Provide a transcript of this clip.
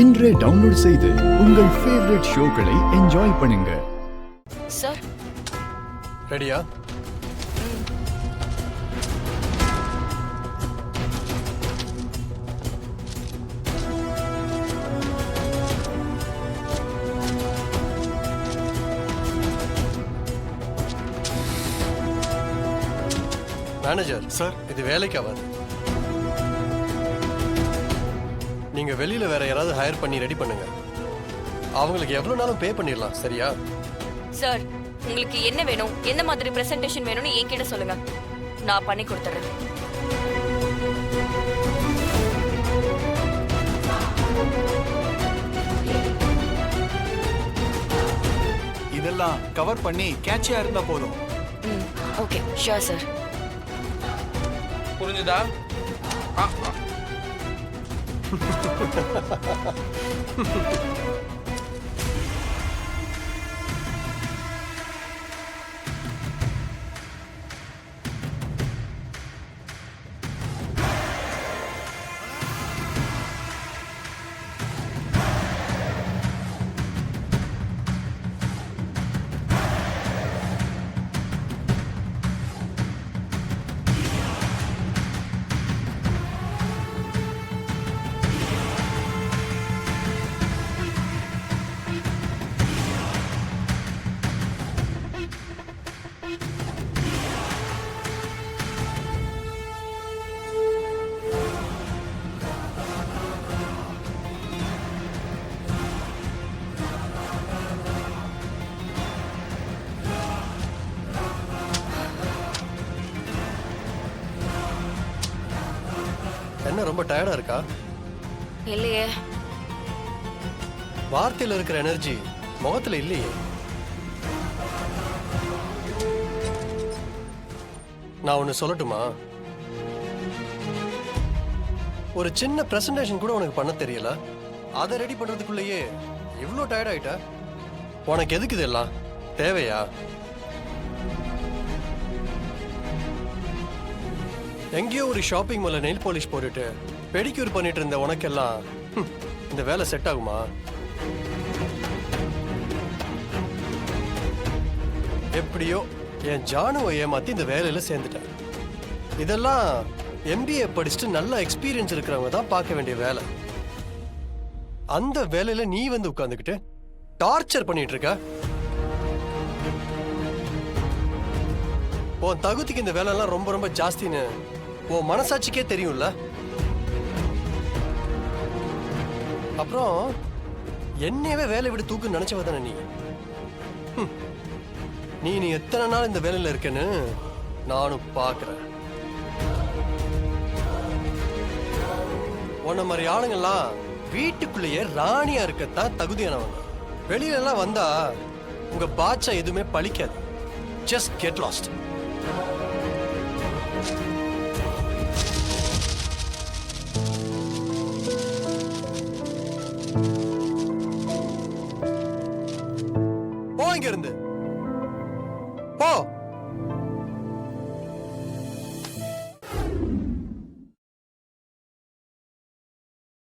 இன்றே டவுன்லோட் செய்து உங்கள் ஃபேவரட் ஷோக்களை என்ஜாய் பண்ணுங்க. சார் ரெடியா? மேனேஜர் சார், இது வேலைக்கு ஆகாது. நீங்க வெளியில வேற யாராவது ஹையர் பண்ணி ரெடி பண்ணுங்க. அவங்களுக்கு எவ்வளவு நாளும் பே பண்ணிடலாம். சரியா? சார், உங்களுக்கு என்ன வேணும், என்ன மாதிரி பிரசன்டேஷன் வேணும்னு என்கிட்ட சொல்லுங்க, நான் பண்ணி கொடுத்துறேன். இதெல்லாம் கவர் பண்ணி கேட்சியா இருந்தா போதும். Okay, sure sir. புரிஞ்சுதா? என்ன ரொம்ப டயர்டா இருக்கா? இல்லையே. வார்த்தையில இருக்கிற எனர்ஜி முகத்துல இல்லையே. நான் ஒன்னு சொல்லட்டுமா? ஒரு சின்ன பிரசன்டேஷன் கூட உனக்கு பண்ண தெரியல. அதை ரெடி பண்றதுக்குள்ளேயே இவ்வளோ டயர்ட் ஆயிட்ட. உனக்கு எதுக்கு இதெல்லாம் தேவையா? எங்கேயோ ஒரு ஷாப்பிங் மால்ல நெயில் பாலிஷ் போட்டுட்டு பெடிக்யூர் பண்ணிட்டு இருந்த உனக்கெல்லாம் இந்த வேலை செட் ஆகுமா? எப்படியோ என் ஜானுவை ஏமாத்தி இந்த வேலையில சேர்ந்துட்டேன். இதெல்லாம் MBA படிச்சுட்டு நல்ல எக்ஸ்பீரியன்ஸ் இருக்கிறவங்க தான் பார்க்க வேண்டிய வேலை. அந்த வேலையில நீ வந்து உட்கார்ந்துக்கிட்டு டார்ச்சர் பண்ணிட்டு இருக்க. உன் தகுதிக்கு இந்த வேலை எல்லாம் ரொம்ப ரொம்ப ஜாஸ்தின்னு உன் மனசாட்சிக்கே தெரியும்ல. அப்புறம் என்னையவே வேலை விட்டு தூக்குன்னு நினைச்சவ தானே நீ. நீ எத்தனை நாள் இந்த வேலையில இருக்கேன்னு நானும் பாக்குறேன். உன்ன மாதிரி ஆளுங்கெல்லாம் வீட்டுக்குள்ளேயே ராணியா இருக்கத்தான் தகுதியானவங்க. வெளியில எல்லாம் வந்தா உங்க பாட்சா எதுவுமே பழிக்காது. Just get lost. போ இங்க இருந்து போ.